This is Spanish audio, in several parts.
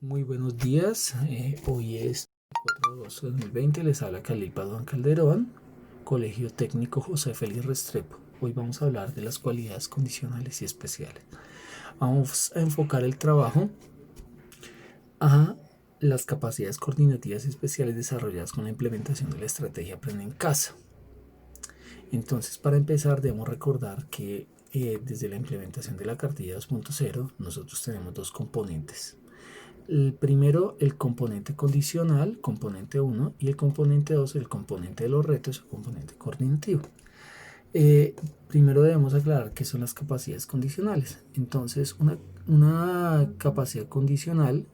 Muy buenos días, hoy es 4 de agosto de 2020, les habla Khalil Paduan Calderón, Colegio Técnico José Félix Restrepo. Hoy vamos a hablar de las cualidades condicionales y especiales. Vamos a enfocar el trabajo a las capacidades coordinativas y especiales desarrolladas con la implementación de la estrategia Aprende en Casa. Entonces, para empezar, debemos recordar que desde la implementación de la cartilla 2.0 nosotros tenemos dos componentes. El primero, el componente condicional, componente 1, y el componente 2, el componente de los retos, el componente coordinativo. Primero debemos aclarar qué son las capacidades condicionales. Entonces, una capacidad condicional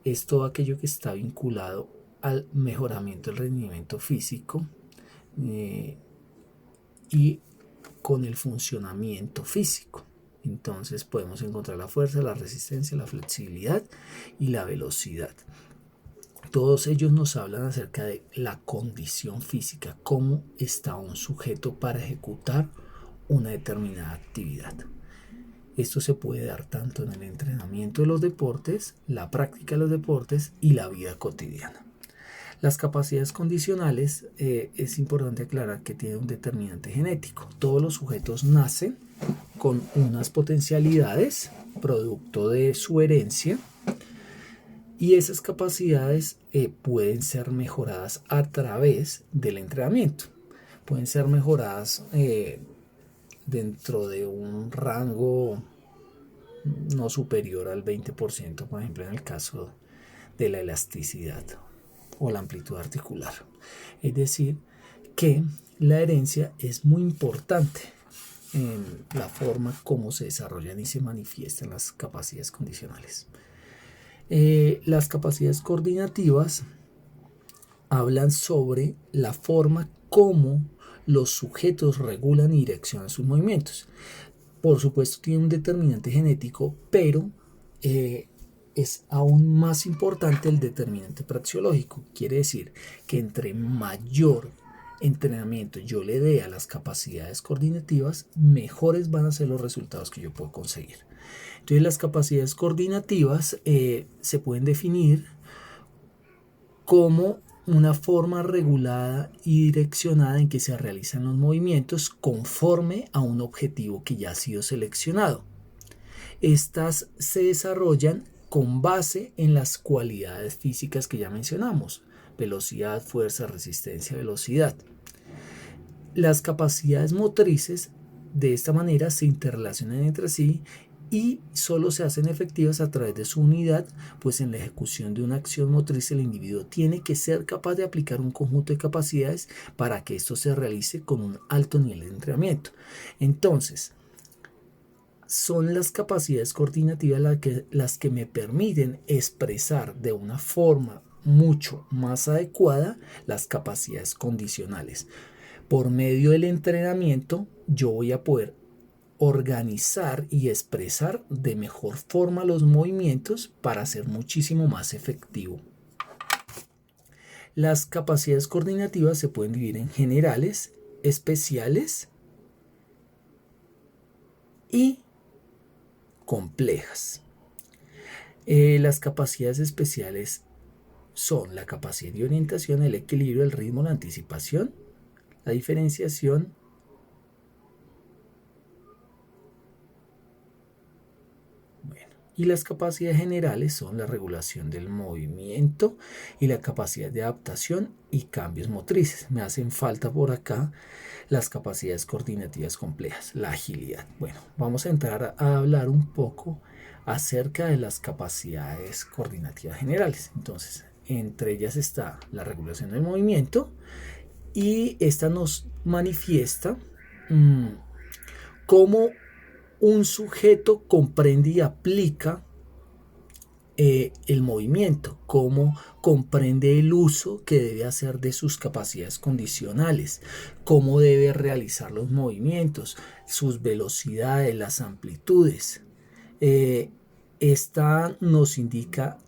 es todo aquello que está vinculado al mejoramiento del rendimiento físico y con el funcionamiento físico. Entonces podemos encontrar la fuerza, la resistencia, la flexibilidad y la velocidad. Todos ellos nos hablan acerca de la condición física, cómo está un sujeto para ejecutar una determinada actividad. Esto se puede dar tanto en el entrenamiento de los deportes, la práctica de los deportes y la vida cotidiana. Las capacidades condicionales es importante aclarar que tienen un determinante genético. Todos los sujetos nacen con unas potencialidades producto de su herencia y esas capacidades pueden ser mejoradas a través del entrenamiento. Pueden ser mejoradas dentro de un rango no superior al 20%, por ejemplo en el caso de la elasticidad o la amplitud articular. Es decir, que la herencia es muy importante en la forma como se desarrollan y se manifiestan las capacidades condicionales. Las capacidades coordinativas hablan sobre la forma como los sujetos regulan y direccionan sus movimientos. Por supuesto tiene un determinante genético, pero es aún más importante el determinante praxeológico. Quiere decir que entre mayor entrenamiento yo le dé a las capacidades coordinativas, mejores van a ser los resultados que yo puedo conseguir. Entonces las capacidades coordinativas se pueden definir como una forma regulada y direccionada en que se realizan los movimientos conforme a un objetivo que ya ha sido seleccionado. Estas se desarrollan con base en las cualidades físicas que ya mencionamos: velocidad, fuerza, resistencia, velocidad. Las capacidades motrices de esta manera se interrelacionan entre sí y solo se hacen efectivas a través de su unidad, pues en la ejecución de una acción motriz el individuo tiene que ser capaz de aplicar un conjunto de capacidades para que esto se realice con un alto nivel de entrenamiento. Entonces, son las capacidades coordinativas las que me permiten expresar de una forma mucho más adecuada las capacidades condicionales. Por medio del entrenamiento yo voy a poder organizar y expresar de mejor forma los movimientos para ser muchísimo más efectivo. Las capacidades coordinativas se pueden dividir en generales, especiales y complejas. Las capacidades especiales son la capacidad de orientación, el equilibrio, el ritmo, la anticipación, la diferenciación, y las capacidades generales son la regulación del movimiento y la capacidad de adaptación y cambios motrices. Me hacen falta por acá las capacidades coordinativas complejas, la agilidad. Bueno, vamos a entrar a hablar un poco acerca de las capacidades coordinativas generales. Entonces, entre ellas está la regulación del movimiento y esta nos manifiesta cómo un sujeto comprende y aplica el movimiento, cómo comprende el uso que debe hacer de sus capacidades condicionales, cómo debe realizar los movimientos, sus velocidades, las amplitudes. Esta nos indica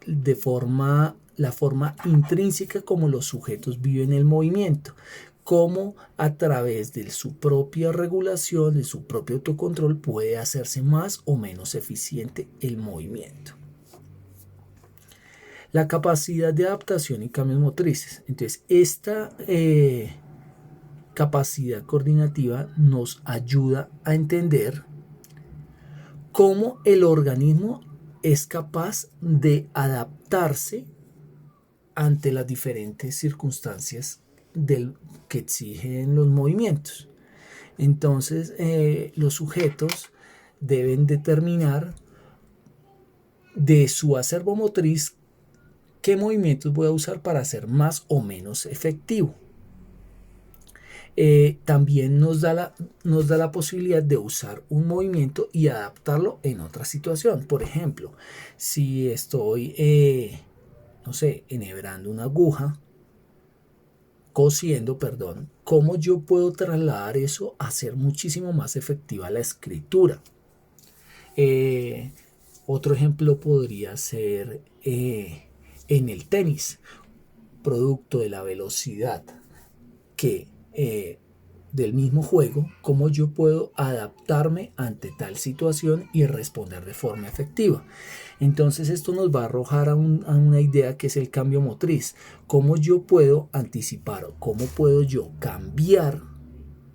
la forma intrínseca como los sujetos viven el movimiento, cómo a través de su propia regulación, de su propio autocontrol, puede hacerse más o menos eficiente el movimiento. La capacidad de adaptación y cambios motrices. Entonces, esta capacidad coordinativa nos ayuda a entender cómo el organismo es capaz de adaptarse ante las diferentes circunstancias que exigen los movimientos. Entonces, los sujetos deben determinar de su acervo motriz qué movimientos voy a usar para ser más o menos efectivo. También nos da la posibilidad de usar un movimiento y adaptarlo en otra situación. Por ejemplo, si estoy, no sé, enhebrando una aguja, cosiendo, perdón, ¿cómo yo puedo trasladar eso a ser muchísimo más efectiva la escritura? Otro ejemplo podría ser en el tenis, producto de la velocidad del mismo juego, cómo yo puedo adaptarme ante tal situación y responder de forma efectiva. Entonces esto nos va a arrojar a una idea que es el cambio motriz, cómo yo puedo anticipar, cómo puedo yo cambiar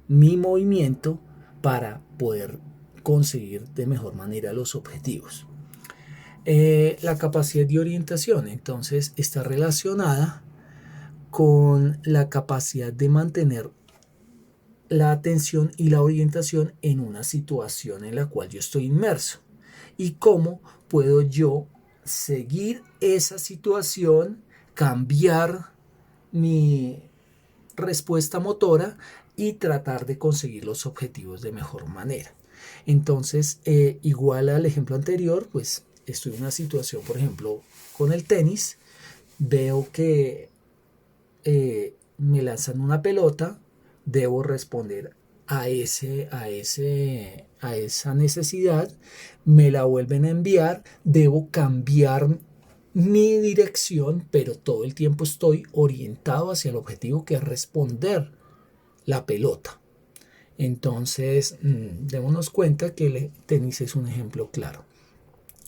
mi movimiento para poder conseguir de mejor manera los objetivos. La capacidad de orientación entonces está relacionada con la capacidad de mantener la atención y la orientación en una situación en la cual yo estoy inmerso y cómo puedo yo seguir esa situación, cambiar mi respuesta motora y tratar de conseguir los objetivos de mejor manera. Entonces, igual al ejemplo anterior, pues estoy en una situación, por ejemplo, con el tenis, veo que me lanzan una pelota, debo responder a esa necesidad, me la vuelven a enviar, debo cambiar mi dirección, pero todo el tiempo estoy orientado hacia el objetivo que es responder la pelota. Entonces, démonos cuenta que el tenis es un ejemplo claro.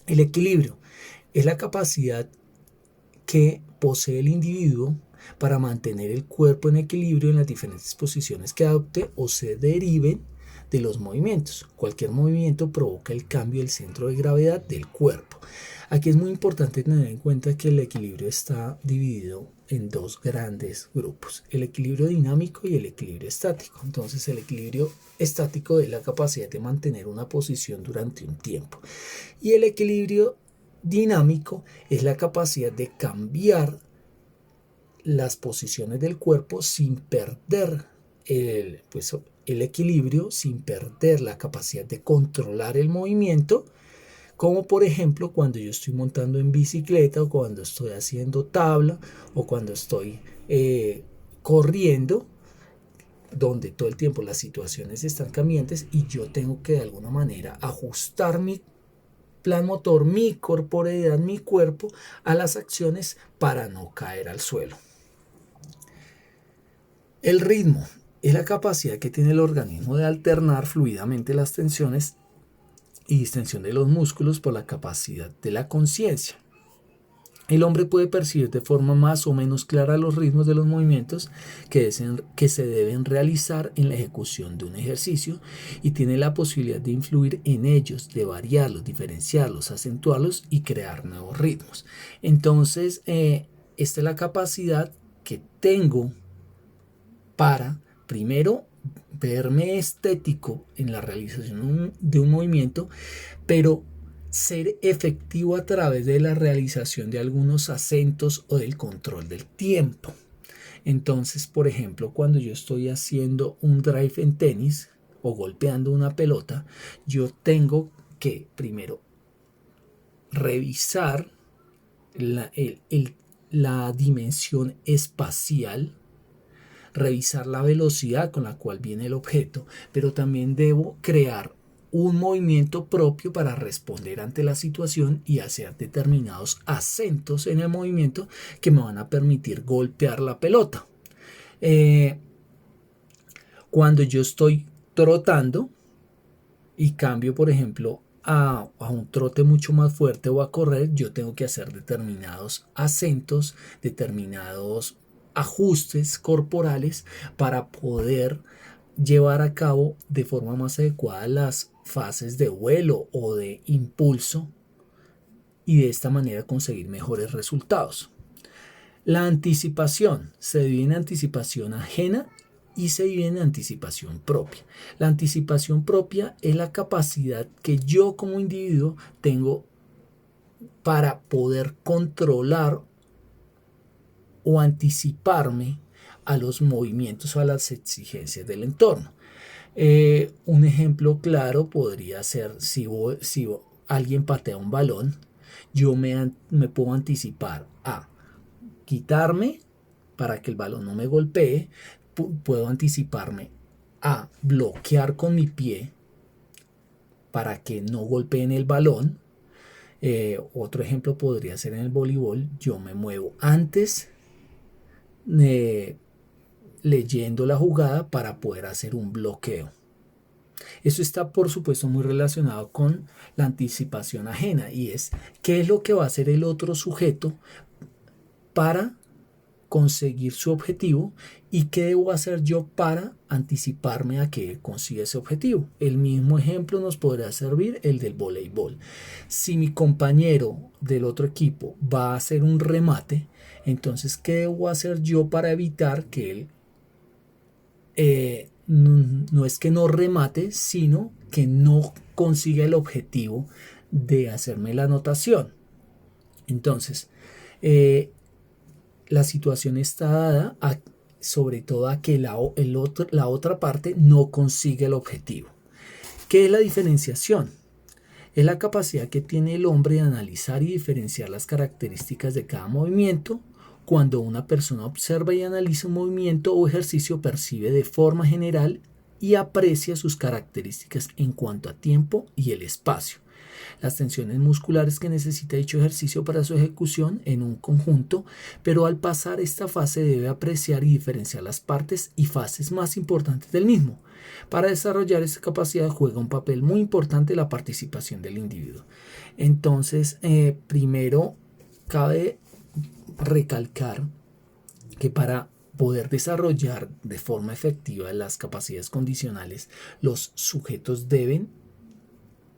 El equilibrio es la capacidad que posee el individuo para mantener el cuerpo en equilibrio en las diferentes posiciones que adopte o se deriven de los movimientos. Cualquier movimiento provoca el cambio del centro de gravedad del cuerpo. Aquí es muy importante tener en cuenta que el equilibrio está dividido en dos grandes grupos, el equilibrio dinámico y el equilibrio estático. Entonces, el equilibrio estático es la capacidad de mantener una posición durante un tiempo y el equilibrio dinámico es la capacidad de cambiar las posiciones del cuerpo sin perder el equilibrio, sin perder la capacidad de controlar el movimiento, como por ejemplo cuando yo estoy montando en bicicleta o cuando estoy haciendo tabla o cuando estoy corriendo, donde todo el tiempo las situaciones están cambiantes y yo tengo que de alguna manera ajustar mi plan motor, mi corporeidad, mi cuerpo a las acciones para no caer al suelo. El ritmo es la capacidad que tiene el organismo de alternar fluidamente las tensiones y distensión de los músculos por la capacidad de la conciencia. El hombre puede percibir de forma más o menos clara los ritmos de los movimientos que se deben realizar en la ejecución de un ejercicio y tiene la posibilidad de influir en ellos, de variarlos, diferenciarlos, acentuarlos y crear nuevos ritmos. Entonces, esta es la capacidad que tengo para, primero, verme estético en la realización de un movimiento, pero ser efectivo a través de la realización de algunos acentos o del control del tiempo. Entonces, por ejemplo, cuando yo estoy haciendo un drive en tenis o golpeando una pelota, yo tengo que primero revisar la dimensión espacial, revisar la velocidad con la cual viene el objeto, pero también debo crear un movimiento propio para responder ante la situación y hacer determinados acentos en el movimiento que me van a permitir golpear la pelota. Cuando yo estoy trotando y cambio, por ejemplo, a un trote mucho más fuerte o a correr, yo tengo que hacer determinados acentos, determinados ajustes corporales para poder llevar a cabo de forma más adecuada las fases de vuelo o de impulso y de esta manera conseguir mejores resultados. La anticipación se divide en anticipación ajena y se divide en anticipación propia. La anticipación propia es la capacidad que yo como individuo tengo para poder controlar o anticiparme a los movimientos o a las exigencias del entorno. Un ejemplo claro podría ser si alguien patea un balón, yo me puedo anticipar a quitarme para que el balón no me golpee, puedo anticiparme a bloquear con mi pie para que no golpeen el balón. Otro ejemplo podría ser en el voleibol, yo me muevo antes leyendo la jugada para poder hacer un bloqueo. Eso está por supuesto muy relacionado con la anticipación ajena y es qué es lo que va a hacer el otro sujeto para conseguir su objetivo y qué debo hacer yo para anticiparme a que consiga ese objetivo. El mismo ejemplo nos podrá servir el del voleibol. Si mi compañero del otro equipo va a hacer un remate, entonces ¿qué debo hacer yo para evitar que él no es que no remate, sino que no consiga el objetivo de hacerme la anotación? Entonces, la situación está dada sobre todo a que la otra parte no consigue el objetivo. ¿Qué es la diferenciación? Es la capacidad que tiene el hombre de analizar y diferenciar las características de cada movimiento. Cuando una persona observa y analiza un movimiento o ejercicio, percibe de forma general y aprecia sus características en cuanto a tiempo y el espacio. Las tensiones musculares que necesita dicho ejercicio para su ejecución en un conjunto, pero al pasar esta fase debe apreciar y diferenciar las partes y fases más importantes del mismo. Para desarrollar esta capacidad juega un papel muy importante la participación del individuo. Entonces, primero cabe recalcar que para poder desarrollar de forma efectiva las capacidades condicionales, los sujetos deben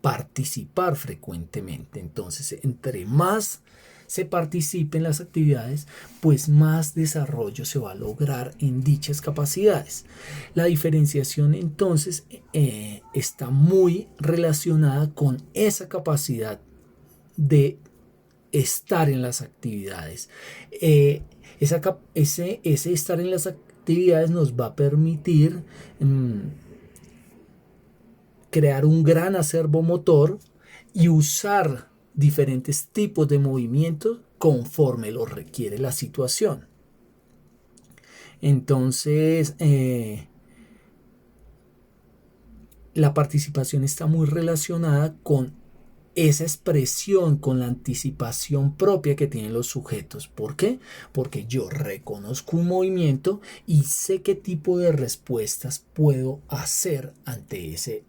participar frecuentemente. Entonces, entre más se participe en las actividades, pues más desarrollo se va a lograr en dichas capacidades. La diferenciación entonces está muy relacionada con esa capacidad de estar en las actividades. Ese estar en las actividades nos va a permitir crear un gran acervo motor y usar diferentes tipos de movimientos conforme lo requiere la situación. Entonces, la participación está muy relacionada con esa expresión, con la anticipación propia que tienen los sujetos. ¿Por qué? Porque yo reconozco un movimiento y sé qué tipo de respuestas puedo hacer ante ese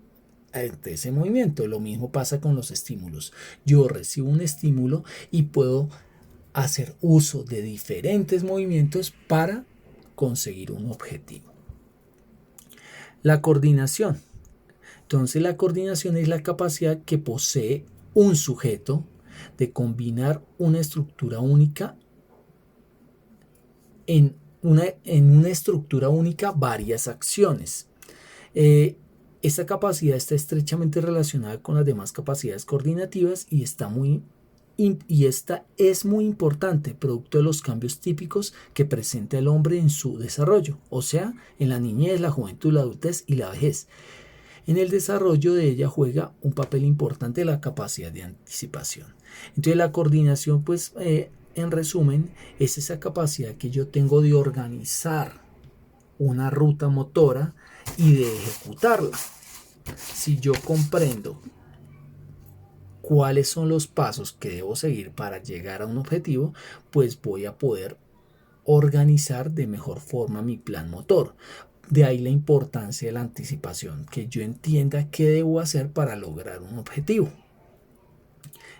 movimiento. Lo mismo pasa con los estímulos. Yo recibo un estímulo y puedo hacer uso de diferentes movimientos para conseguir un objetivo. La coordinación. Entonces, la coordinación es la capacidad que posee un sujeto de combinar una estructura única en una estructura única varias acciones. Esta capacidad está estrechamente relacionada con las demás capacidades coordinativas y esta es muy importante, producto de los cambios típicos que presenta el hombre en su desarrollo, o sea, en la niñez, la juventud, la adultez y la vejez. En el desarrollo de ella juega un papel importante la capacidad de anticipación. Entonces la coordinación, pues, en resumen, es esa capacidad que yo tengo de organizar una ruta motora y de ejecutarla. Si yo comprendo cuáles son los pasos que debo seguir para llegar a un objetivo, pues voy a poder organizar de mejor forma mi plan motor. De ahí la importancia de la anticipación, que yo entienda qué debo hacer para lograr un objetivo.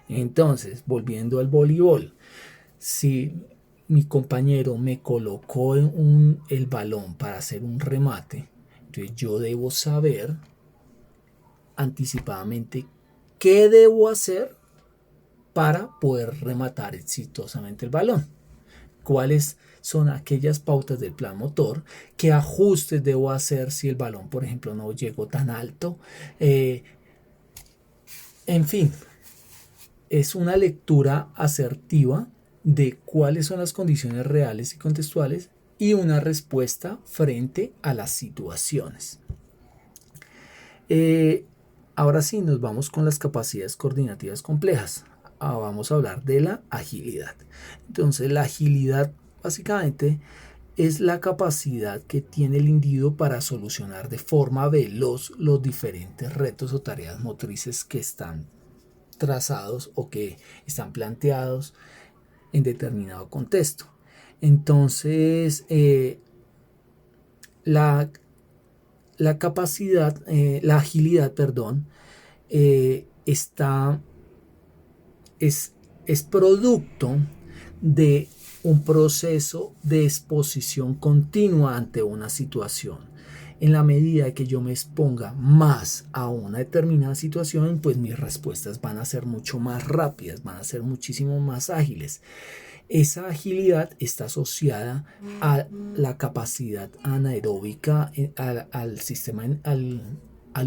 Entonces, volviendo al voleibol, si mi compañero me colocó el balón para hacer un remate, entonces yo debo saber anticipadamente qué debo hacer para poder rematar exitosamente el balón. Cuáles son aquellas pautas del plan motor, qué ajustes debo hacer si el balón, por ejemplo, no llegó tan alto. En fin, es una lectura asertiva de cuáles son las condiciones reales y contextuales y una respuesta frente a las situaciones. Ahora sí, nos vamos con las capacidades coordinativas complejas. Vamos a hablar de la agilidad. Entonces, la agilidad básicamente es la capacidad que tiene el individuo para solucionar de forma veloz los diferentes retos o tareas motrices que están trazados o que están planteados en determinado contexto. Entonces, la capacidad, la agilidad, perdón, es producto de un proceso de exposición continua ante una situación. En la medida que yo me exponga más a una determinada situación, pues mis respuestas van a ser mucho más rápidas, van a ser muchísimo más ágiles. Esa agilidad está asociada a la capacidad anaeróbica, al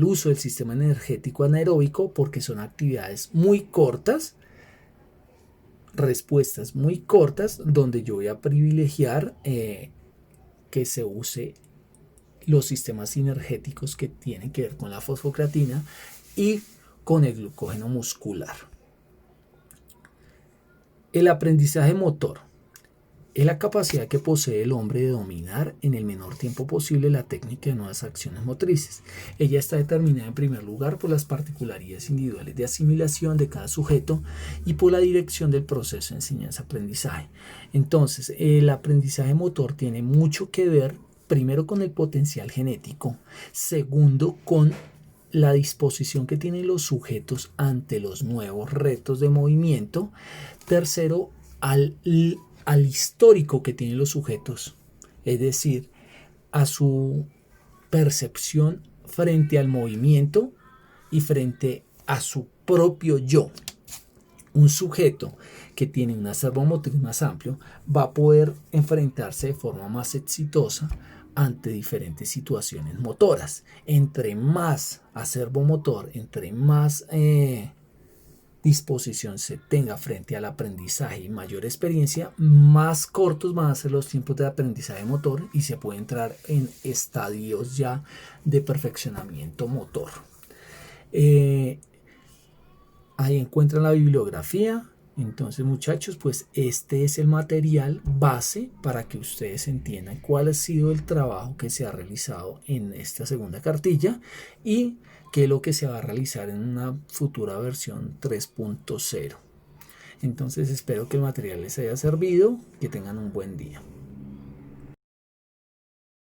uso del sistema energético anaeróbico, porque son actividades muy cortas, respuestas muy cortas, donde yo voy a privilegiar que se use los sistemas sinergéticos que tienen que ver con la fosfocreatina y con el glucógeno muscular. El aprendizaje motor es la capacidad que posee el hombre de dominar en el menor tiempo posible la técnica de nuevas acciones motrices. Ella está determinada en primer lugar por las particularidades individuales de asimilación de cada sujeto y por la dirección del proceso de enseñanza-aprendizaje. Entonces, el aprendizaje motor tiene mucho que ver, primero, con el potencial genético, segundo, con la disposición que tienen los sujetos ante los nuevos retos de movimiento, tercero, al histórico que tienen los sujetos, es decir, a su percepción frente al movimiento y frente a su propio yo. Un sujeto que tiene un acervo motriz más amplio va a poder enfrentarse de forma más exitosa ante diferentes situaciones motoras. Entre más acervo motor, entre más disposición se tenga frente al aprendizaje y mayor experiencia, más cortos van a ser los tiempos de aprendizaje motor y se puede entrar en estadios ya de perfeccionamiento motor. Ahí encuentran la bibliografía. Entonces, muchachos, pues este es el material base para que ustedes entiendan cuál ha sido el trabajo que se ha realizado en esta segunda cartilla y qué es lo que se va a realizar en una futura versión 3.0. Entonces, espero que el material les haya servido, que tengan un buen día.